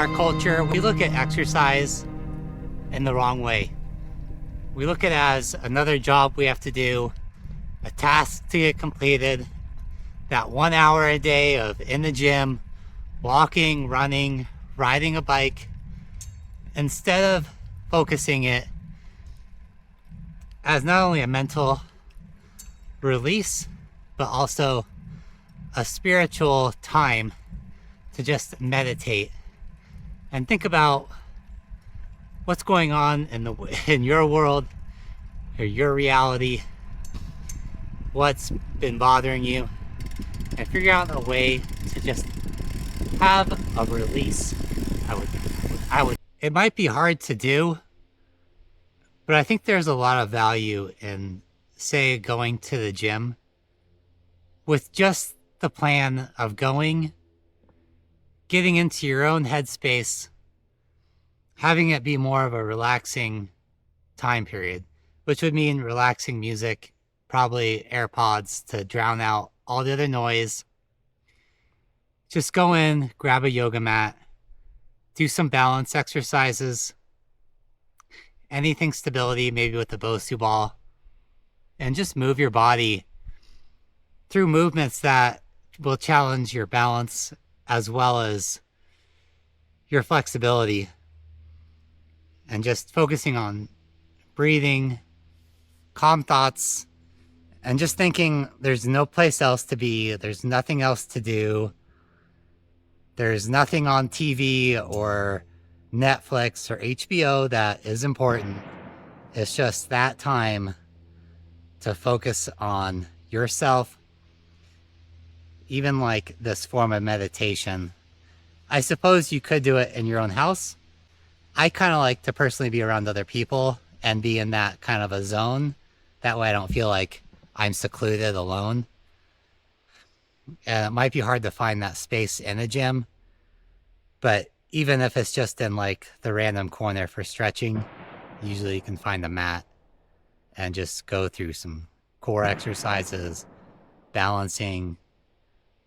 our culture, we look at exercise in the wrong way. We look at it as another job we have to do, a task to get completed, that 1 hour a day of in the gym, walking, running, riding a bike, instead of focusing it as not only a mental release, but also a spiritual time to just meditate and think about what's going on in your world or your reality, what's been bothering you, and figure out a way to just have a release. It might be hard to do, but I think there's a lot of value in, say, going to the gym with just the plan of going, getting into your own headspace, having it be more of a relaxing time period, which would mean relaxing music, probably AirPods to drown out all the other noise. Just go in, grab a yoga mat, do some balance exercises, anything stability, maybe with the Bosu ball, and just move your body through movements that will challenge your balance as well as your flexibility, and just focusing on breathing, calm thoughts, and just thinking there's no place else to be, there's nothing else to do, there's nothing on TV or Netflix or HBO that is important. It's just that time to focus on yourself. Even like this form of meditation, I suppose you could do it in your own house. I kind of like to personally be around other people and be in that kind of a zone. That way I don't feel like I'm secluded alone. And it might be hard to find that space in a gym, but even if it's just in like the random corner for stretching, usually you can find a mat and just go through some core exercises, balancing,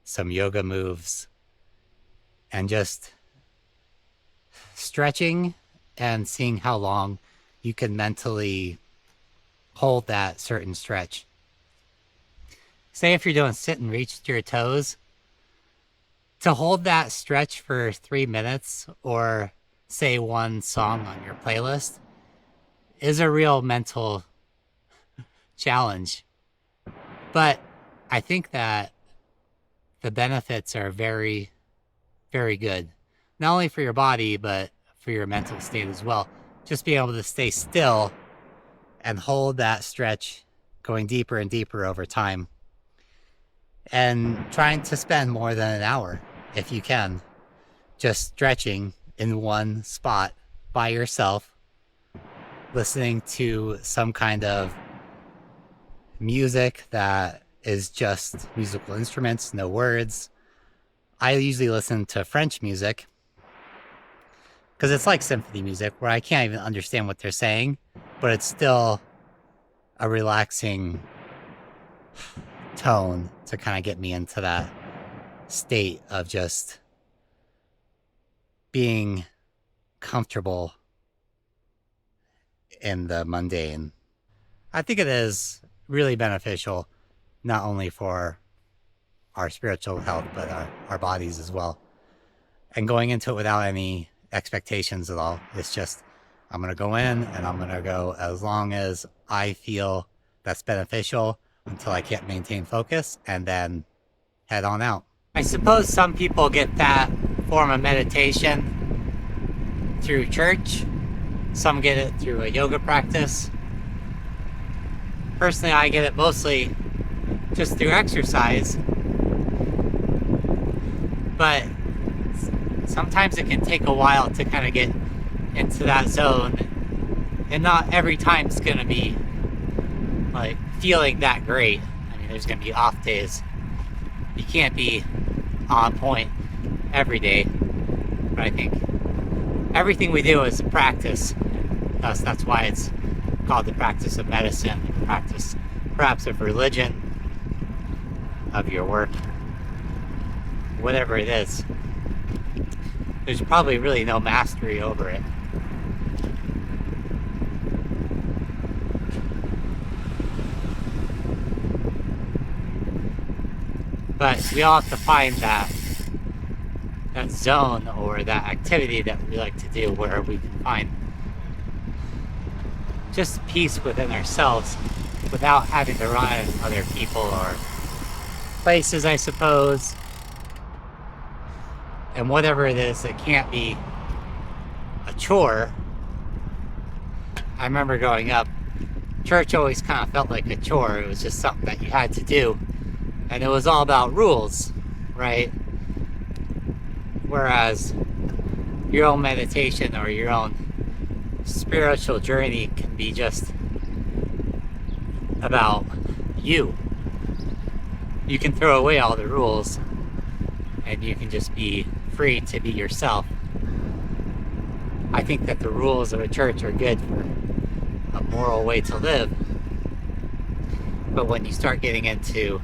some yoga moves, and just stretching and seeing how long you can mentally hold that certain stretch. Say if you're doing sit and reach to your toes, to hold that stretch for 3 minutes or say one song on your playlist is a real mental challenge. But I think that the benefits are very, very good. Not only for your body, but for your mental state as well. Just being able to stay still and hold that stretch, going deeper and deeper over time. And trying to spend more than an hour, if you can, just stretching in one spot by yourself, listening to some kind of music that is just musical instruments, no words. I usually listen to French music because it's like symphony music where I can't even understand what they're saying, but it's still a relaxing tone to kind of get me into that state of just being comfortable in the mundane. I think it is really beneficial, not only for our spiritual health, but our bodies as well. And going into it without any expectations at all. It's just, I'm going to go in and I'm going to go as long as I feel that's beneficial until I can't maintain focus, and then head on out. I suppose some people get that form of meditation through church. Some get it through a yoga practice. Personally, I get it mostly just through exercise. But sometimes it can take a while to kind of get into that zone. And not every time it's going to be like feeling that great. I mean, there's going to be off days. You can't be on point every day. But I think everything we do is a practice. Thus, that's why it's called the practice of medicine, the practice perhaps of religion, of your work, whatever it is. there's probably really no mastery over it. But we all have to find that zone or that activity that we like to do where we can find just peace within ourselves without having to rely on other people or places, I suppose. And whatever it is, it can't be a chore. I remember growing up, church always kind of felt like a chore. It was just something that you had to do. And it was all about rules, right? Whereas your own meditation or your own spiritual journey can be just about you. You can throw away all the rules and you can just be free to be yourself. I think that the rules of a church are good for a moral way to live. But when you start getting into, you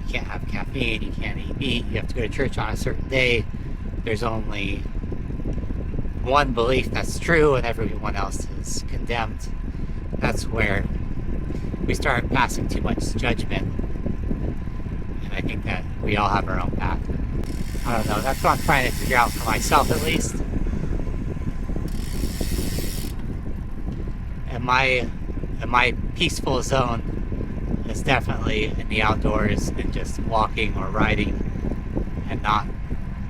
can't have caffeine, you can't eat meat, you have to go to church on a certain day, there's only one belief that's true and everyone else is condemned, that's where we start passing too much judgment. And I think that we all have our own path. I don't know, that's what I'm trying to figure out for myself at least. And my peaceful zone is definitely in the outdoors and just walking or riding and not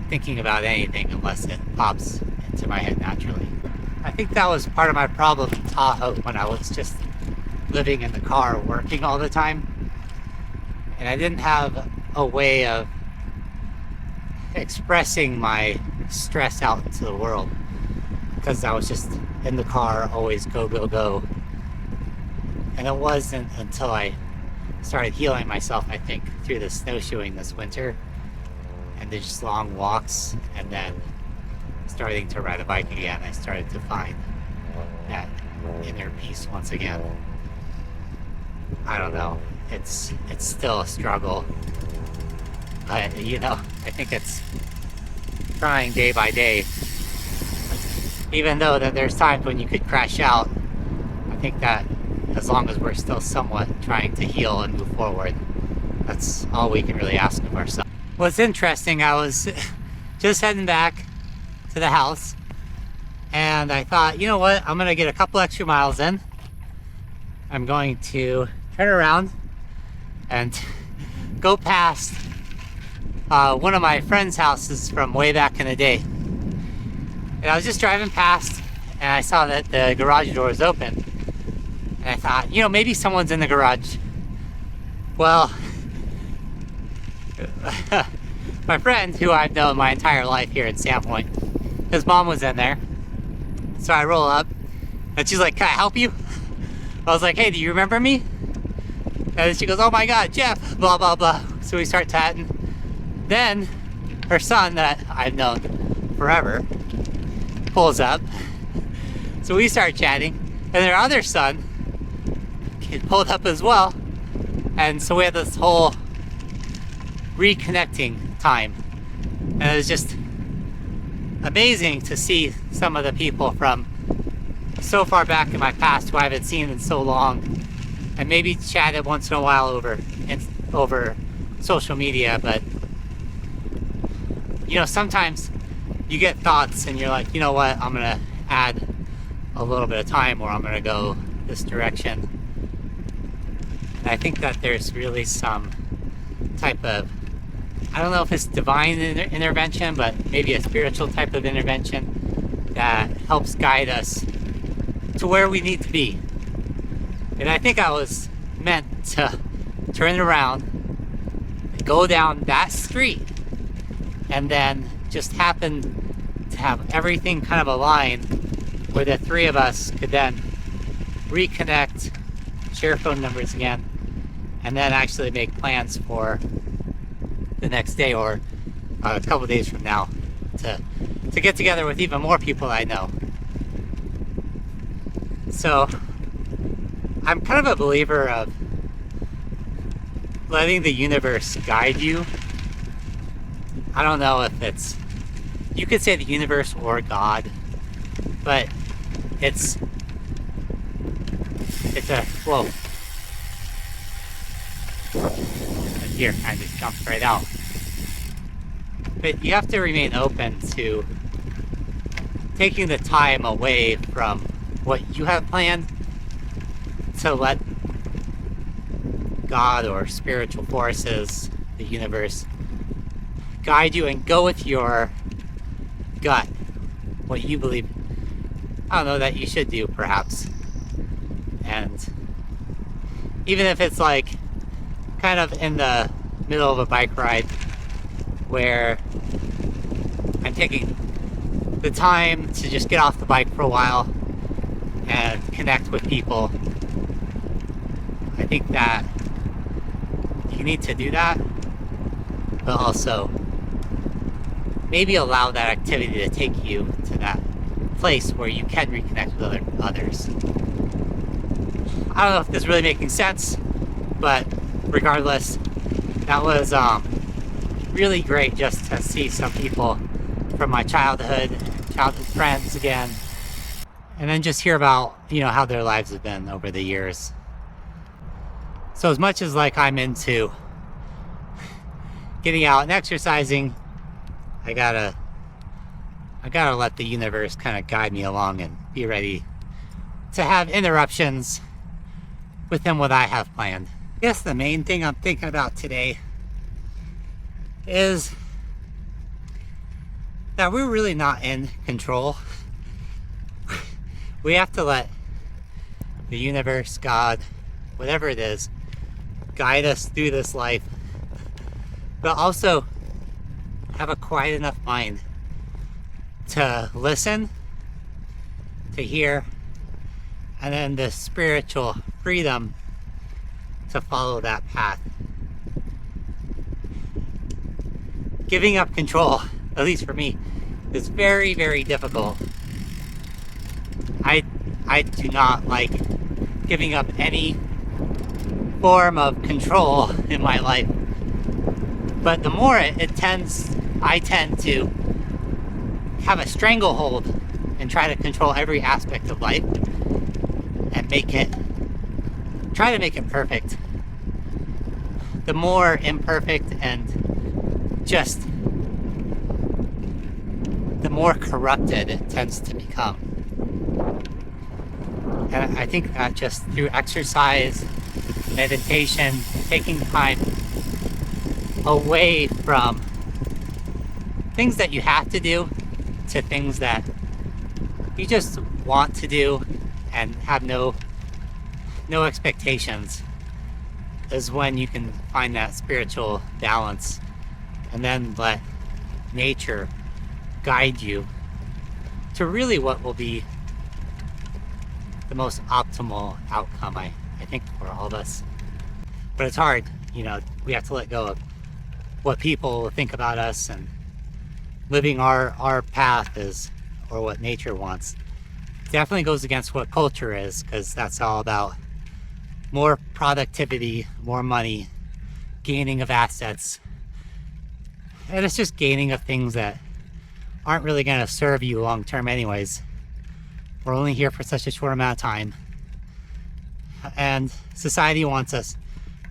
thinking about anything unless it pops into my head naturally. I think that was part of my problem in Tahoe when I was just living in the car working all the time. And I didn't have a way of expressing my stress out into the world because I was just in the car, always go, go, go. And it wasn't until I started healing myself, I think, through the snowshoeing this winter and the just long walks, and then starting to ride a bike again, I started to find that inner peace once again. I don't know, it's still a struggle, but you know, I think it's trying day by day. Even though that there's times when you could crash out, I think that as long as we're still somewhat trying to heal and move forward, that's all we can really ask of ourselves. What's interesting, I was just heading back to the house and I thought, you know what, I'm gonna get a couple extra miles in. I'm going to turn around and go past one of my friend's houses from way back in the day. And I was just driving past and I saw that the garage door was open. And I thought, you know, maybe someone's in the garage. Well, my friend, who I've known my entire life here in Sandpoint, his mom was in there. So I roll up and she's like, can I help you? I was like, hey, do you remember me? And then she goes, oh my God, Jeff, blah, blah, blah. So we start chatting. Then her son that I've known forever pulls up. So we start chatting. And their other son pulled up as well. And so we had this whole reconnecting time. And it was just amazing to see some of the people from so far back in my past who I haven't seen in so long, and maybe chatted once in a while over social media. But you know, sometimes you get thoughts and you're like, you know what, I'm gonna add a little bit of time, or I'm gonna go this direction. And I think that there's really some type of, I don't know if it's divine intervention, but maybe a spiritual type of intervention that helps guide us to where we need to be. And I think I was meant to turn around, go down that street, and then just happen to have everything kind of aligned where the three of us could then reconnect, share phone numbers again, and then actually make plans for the next day or a couple days from now to get together with even more people I know. So I'm kind of a believer of letting the universe guide you. I don't know if it's you could say the universe or God, but it's a, whoa. And here, I just jumped right out. But you have to remain open to taking the time away from what you have planned to let God or spiritual forces, the universe, guide you and go with your gut, what you believe, I don't know, that you should do, perhaps. And even if it's like kind of in the middle of a bike ride where I'm taking the time to just get off the bike for a while and connect with people, I think that you need to do that, but also maybe allow that activity to take you to that place where you can reconnect with others. I don't know if this is really making sense, but regardless, that was really great just to see some people from my childhood friends again, and then just hear about, you know, how their lives have been over the years. So as much as like I'm into getting out and exercising, I gotta let the universe kind of guide me along and be ready to have interruptions within what I have planned. I guess the main thing I'm thinking about today is that we're really not in control. We have to let the universe, God, whatever it is, guide us through this life, but also have a quiet enough mind to listen, to hear, and then the spiritual freedom to follow that path. Giving up control, at least for me, is very, very difficult. I do not like giving up any form of control in my life. But the more I tend to have a stranglehold and try to control every aspect of life and try to make it perfect. The more imperfect and just the more corrupted it tends to become. And I think that just through exercise, meditation, taking time away from things that you have to do to things that you just want to do and have no expectations, is when you can find that spiritual balance and then let nature guide you to really what will be the most optimal outcome, I think, for all of us. But it's hard, you know, we have to let go of what people think about us, and living our path is, or what nature wants, definitely goes against what culture is, because that's all about more productivity, more money, gaining of assets, and it's just gaining of things that aren't really going to serve you long term anyways. We're only here for such a short amount of time, and society wants us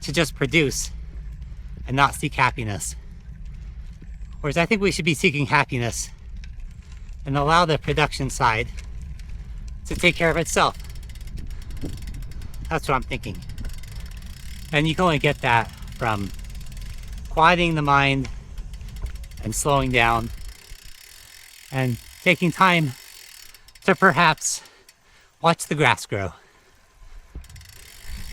to just produce and not seek happiness. Whereas I think we should be seeking happiness and allow the production side to take care of itself. That's what I'm thinking. And you can only get that from quieting the mind and slowing down and taking time to perhaps watch the grass grow.